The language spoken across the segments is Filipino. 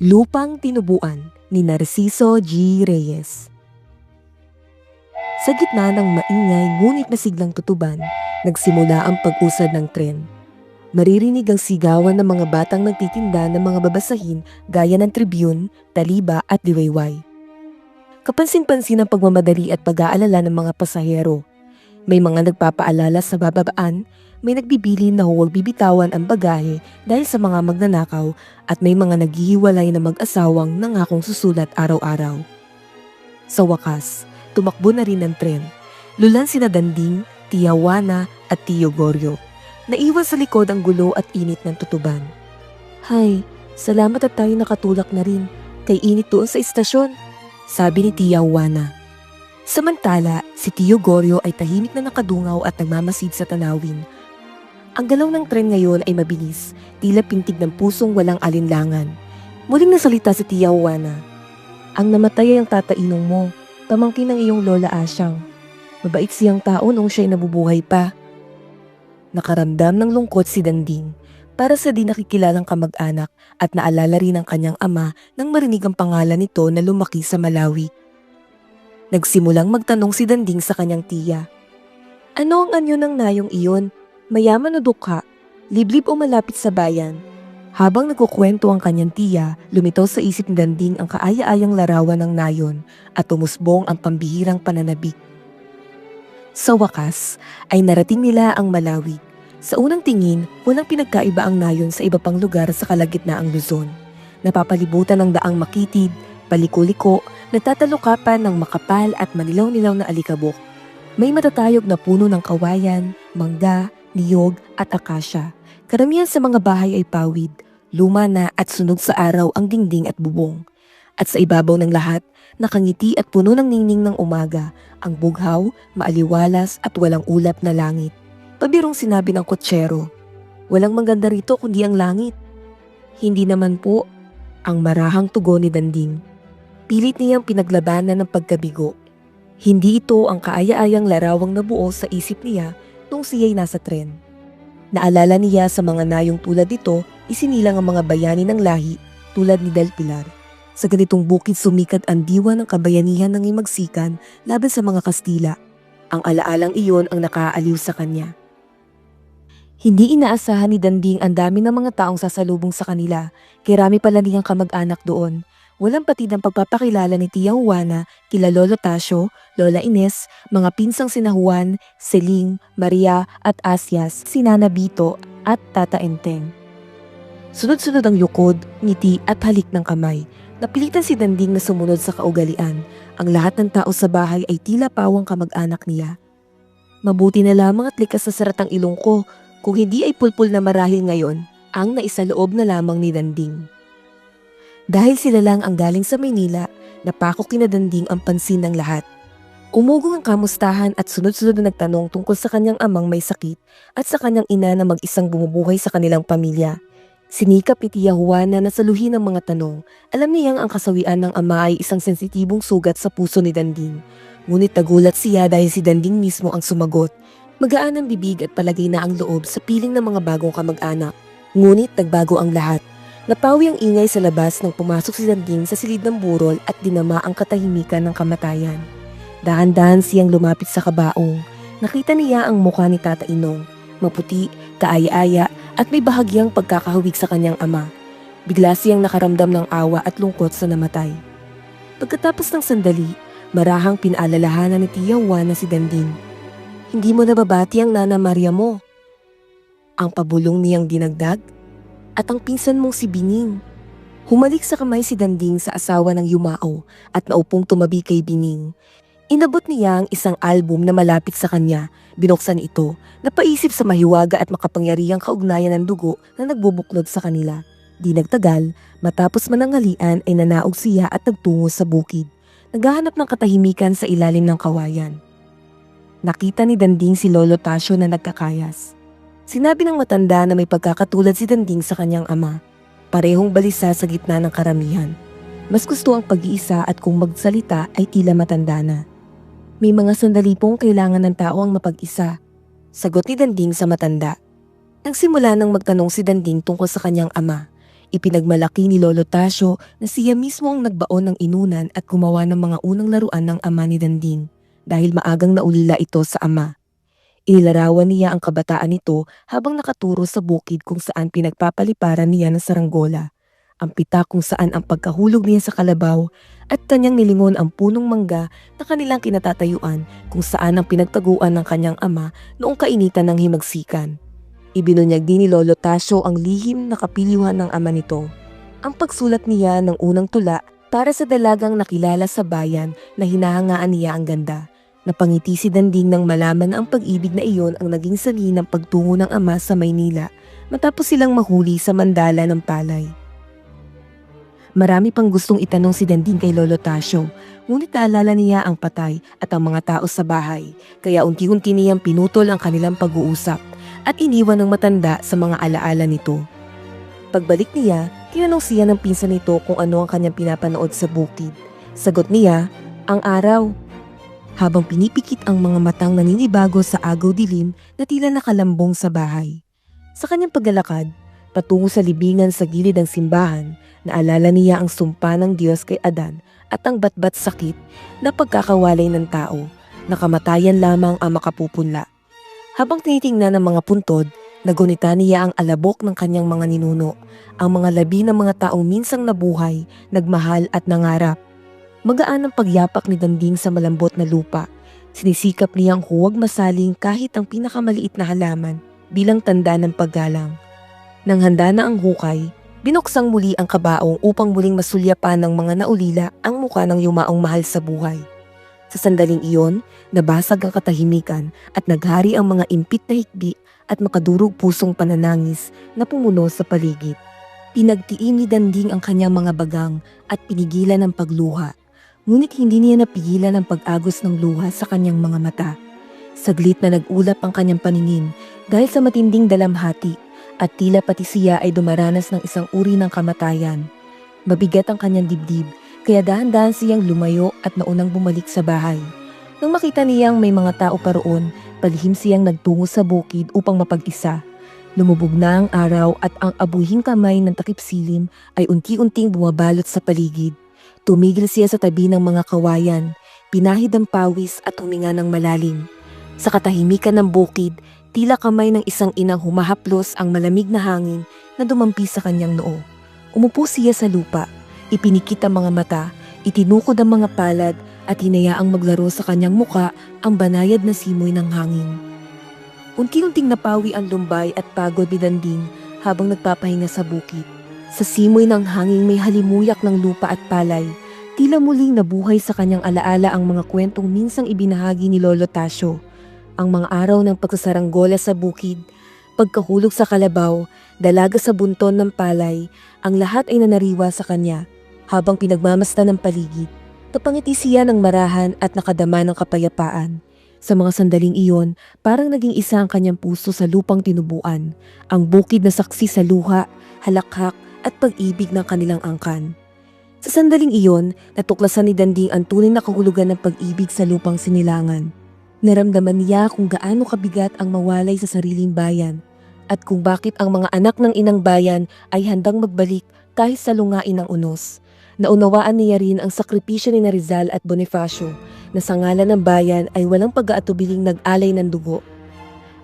Lupang Tinubuan ni Narciso G. Reyes. Sa gitna ng maingay ngunit masiglang tutuban, nagsimula ang pag-usad ng tren. Maririnig ang sigawan ng mga batang nagtitinda ng mga babasahin gaya ng Tribune, Taliba at Liwayway. Kapansin-pansin ang pagmamadali at pag-aalala ng mga pasahero. May mga nagpapaalala sa bababaan, may nagbibilin na huwag bibitawan ang bagahe dahil sa mga magnanakaw at may mga naghihiwalay na mag-asawang nangakong susulat araw-araw. Sa wakas, tumakbo na rin ang tren. Lulan sina Danding, Tia Juana at Tio Goryo. Naiwan sa likod ang gulo at init ng tutuban. "Hay, salamat at tayo nakatulak na rin. Kay init doon sa istasyon," sabi ni Tia Juana. Samantala, si Tio Goryo ay tahimik na nakadungaw at nagmamasid sa tanawin. Ang galaw ng tren ngayon ay mabilis, tila pintig ng pusong walang alinlangan. Muling nasalita si Tia Juana. "Ang namatay ay ang tatainong mo, pamangkin ng iyong Lola Asyang. Mabait siyang tao noong siya'y nabubuhay pa." Nakaramdam ng lungkot si Danding para sa di nakikilalang kamag-anak at naalala rin ang kanyang ama nang marinig ang pangalan nito na lumaki sa Malawi. Nagsimulang magtanong si Danding sa kanyang tiya. "Ano ang anyo ng nayong iyon? Mayaman o dukha? Liblib o malapit sa bayan?" Habang nagkukwento ang kanyang tiya, lumitaw sa isip ni Danding ang kaaya-ayang larawan ng nayon at tumusbong ang pambihirang pananabik. Sa wakas, ay narating nila ang Malawi. Sa unang tingin, walang pinagkaiba ang nayon sa iba pang lugar sa kalagitnaang Luzon. Napapalibutan ng daang makitid, paliko-liko, natatalukapan ng makapal at manilaw-nilaw na alikabok. May matatayog na puno ng kawayan, mangga, niyog at akasya. Karamihan sa mga bahay ay pawid, luma na at sunog sa araw ang dingding at bubong. At sa ibabaw ng lahat, nakangiti at puno ng ningning ng umaga, ang bughaw, maaliwalas at walang ulap na langit. Pabirong sinabi ng kotsero, "Walang maganda rito kundi ang langit." "Hindi naman po," ang marahang tugon ni Danding. Pilit niyang pinaglabanan ng pagkabigo. Hindi ito ang kaaya-ayang larawang nabuo sa isip niya nung siya'y nasa tren. Naalala niya sa mga nayong tulad nito, isinilang ang mga bayani ng lahi tulad ni Del Pilar. Sa ganitong bukid sumikat ang diwa ng kabayanihan ng Himagsikan laban sa mga Kastila. Ang alaalang iyon ang nakaaliw sa kanya. Hindi inaasahan ni Danding ang dami ng mga taong sasalubong sa kanila, kirami pala niyang kamag-anak doon. Walang patid ang pagpapakilala ni Tia Juana kila Lolo Tasio, Lola Ines, mga pinsang sina Juan, Celing, Maria at Asias, si Nana Bito at Tata Enteng. Sunod-sunod ang yukod, ngiti at halik ng kamay. Napilitan si Danding na sumunod sa kaugalian. Ang lahat ng tao sa bahay ay tila pawang kamag-anak niya. "Mabuti na lamang at likas sa saratang ilong ko, kung hindi ay pulpul na marahil ngayon," ang naisaloob na lamang ni Danding. Dahil sila lang ang galing sa Maynila, napakok kina Danding ang pansin ng lahat. Umugong ang kamustahan at sunod-sunod na nagtanong tungkol sa kanyang amang may sakit at sa kanyang ina na mag-isang bumubuhay sa kanilang pamilya. Sinikap ni Tia Juana na saluhin ang mga tanong. Alam niyang ang kasawian ng ama ay isang sensitibong sugat sa puso ni Danding. Ngunit nagulat siya dahil si Danding mismo ang sumagot. Magaan ang bibig at palagay na ang loob sa piling ng mga bagong kamag-anak. Ngunit nagbago ang lahat. Napawi ang ingay sa labas nang pumasok si Danding sa silid ng burol at dinama ang katahimikan ng kamatayan. Dahan-dahan siyang lumapit sa kabaong. Nakita niya ang mukha ni Tata Inong. Maputi, kaaya-aya at may bahagyang pagkakahawig sa kanyang ama. Bigla siyang nakaramdam ng awa at lungkot sa namatay. Pagkatapos ng sandali, marahang pinaalalahanan ni Tia Juana si Danding. "Hindi mo nababati ang Nana Maria mo." Ang pabulong niyang dinagdag. "At ang pinsan mong si Bining." Humalik sa kamay si Danding sa asawa ng yumao at naupong tumabi kay Bining. Inabot niya ang isang album na malapit sa kanya. Binuksan ito, napaisip sa mahiwaga at makapangyarihang kaugnayan ng dugo na nagbubuklod sa kanila. Di nagtagal, matapos mananghalian ay nanaog siya at nagtungo sa bukid. Naghahanap ng katahimikan sa ilalim ng kawayan. Nakita ni Danding si Lolo Tasio na nagkakayas. Sinabi ng matanda na may pagkakatulad si Danding sa kanyang ama. Parehong balisa sa gitna ng karamihan. Mas gusto ang pag-iisa at kung magsalita ay tila matanda na. "May mga sandali pong kailangan ng tao ang mapag-isa," sagot ni Danding sa matanda. Nagsimula nang magtanong si Danding tungkol sa kanyang ama. Ipinagmalaki ni Lolo Tasio na siya mismo ang nagbaon ng inunan at gumawa ng mga unang laruan ng ama ni Danding dahil maagang naulila ito sa ama. Inilarawan niya ang kabataan nito habang nakaturo sa bukid kung saan pinagpapaliparan niya ng saranggola, ang pita kung saan ang pagkahulog niya sa kalabaw at kanyang nilingon ang punong mangga na kanilang kinatatayuan kung saan ang pinagtaguan ng kanyang ama noong kainitan ng himagsikan. Ibinunyag din ni Lolo Tasio ang lihim na kapiliwan ng ama nito. Ang pagsulat niya ng unang tula para sa dalagang nakilala sa bayan na hinahangaan niya ang ganda. Napangiti si Danding nang malaman na ang pag-ibig na iyon ang naging sanhi ng pagtungo ng ama sa Maynila matapos silang mahuli sa mandala ng palay. Marami pang gustong itanong si Danding kay Lolo Tasio, ngunit naalala niya ang patay at ang mga tao sa bahay, kaya unti-unti niyang pinutol ang kanilang pag-uusap at iniwan ng matanda sa mga alaala nito. Pagbalik niya, tinanong siya ng pinsan nito kung ano ang kanyang pinapanood sa bukid. Sagot niya, ang araw. Habang pinipikit ang mga matang naninibago sa agaw dilim na tila nakalambong sa bahay. Sa kanyang paglalakad, patungo sa libingan sa gilid ng simbahan, naalala niya ang sumpa ng Diyos kay Adan at ang batbat sakit na pagkakawalay ng tao, na kamatayan lamang ang makapupunla. Habang tinitingnan ng mga puntod, nagunita niya ang alabok ng kanyang mga ninuno, ang mga labi ng mga taong minsang nabuhay, nagmahal at nangarap. Magaan ang pagyapak ni Danding sa malambot na lupa. Sinisikap niyang huwag masaling kahit ang pinakamaliit na halaman bilang tanda ng paggalang. Nang handa na ang hukay, binuksang muli ang kabaong upang muling masulyapan ng mga naulila ang muka ng yumaong mahal sa buhay. Sa sandaling iyon, nabasag ang katahimikan at naghari ang mga impit na hikbi at makadurog pusong pananangis na pumuno sa paligid. Pinagtiin ni Danding ang kanyang mga bagang at pinigilan ang pagluha. Ngunit hindi niya napigilan ang pag-agos ng luha sa kanyang mga mata. Saglit na nag-ulap ang kanyang paningin dahil sa matinding dalamhati at tila pati siya ay dumaranas ng isang uri ng kamatayan. Mabigat ang kanyang dibdib. Kaya dahan-dahan siyang lumayo at naunang bumalik sa bahay. Nang makita niyang may mga tao pa roon, palihim siyang nagtungo sa bukid upang mapag-isa. Lumubog na ang araw at ang abuhing kamay ng takip silim ay unti-unting bumabalot sa paligid. Tumigil siya sa tabi ng mga kawayan, pinahid ang pawis at huminga ng malalim. Sa katahimikan ng bukid, tila kamay ng isang inang humahaplos ang malamig na hangin na dumampi sa kanyang noo. Umupo siya sa lupa. Ipinikit ang mga mata, itinukod ang mga palad at hinayaang maglaro sa kanyang muka ang banayad na simoy ng hangin. Unti-unting napawi ang lumbay at pagod ni Danding habang nagpapahinga sa bukid. Sa simoy ng hangin may halimuyak ng lupa at palay. Tila muling nabuhay sa kanyang alaala ang mga kwentong minsang ibinahagi ni Lolo Tasio. Ang mga araw ng pagsasaranggola sa bukid, pagkahulog sa kalabaw, dalaga sa bunton ng palay, ang lahat ay nanariwa sa kanya. Habang pinagmamasdan ng paligid, napangiti siya ng marahan at nakadama ng kapayapaan. Sa mga sandaling iyon, parang naging isa ang kanyang puso sa lupang tinubuan, ang bukid na saksi sa luha, halakhak at pag-ibig ng kanilang angkan. Sa sandaling iyon, natuklasan ni Danding ang tunay na kahulugan ng pag-ibig sa lupang sinilangan. Naramdaman niya kung gaano kabigat ang mawalay sa sariling bayan at kung bakit ang mga anak ng inang bayan ay handang magbalik kahit sa lungain ng unos. Naunawaan niya rin ang sakripisyo ni Rizal at Bonifacio na sa ngalan ng bayan ay walang pag-aatubiling nag-alay ng dugo.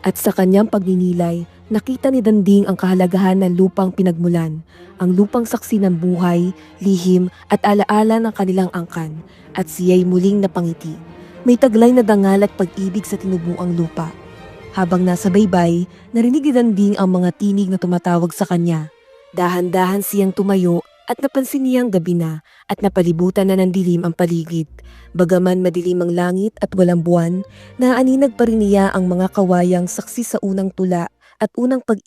At sa kanyang pagninilay, nakita ni Danding ang kahalagahan ng lupang pinagmulan, ang lupang saksi ng buhay, lihim at alaala ng kanilang angkan, at siya'y muling napangiti. May taglay na dangal at pag-ibig sa tinubuang lupa. Habang nasa baybay, narinig ni Danding ang mga tinig na tumatawag sa kanya. Dahan-dahan siyang tumayo at napansin niyang gabi na at napalibutan na ng dilim ang paligid. Bagaman madilim ang langit at walang buwan, naaaninag pa rin niya ang mga kawayang saksi sa unang tula at unang pag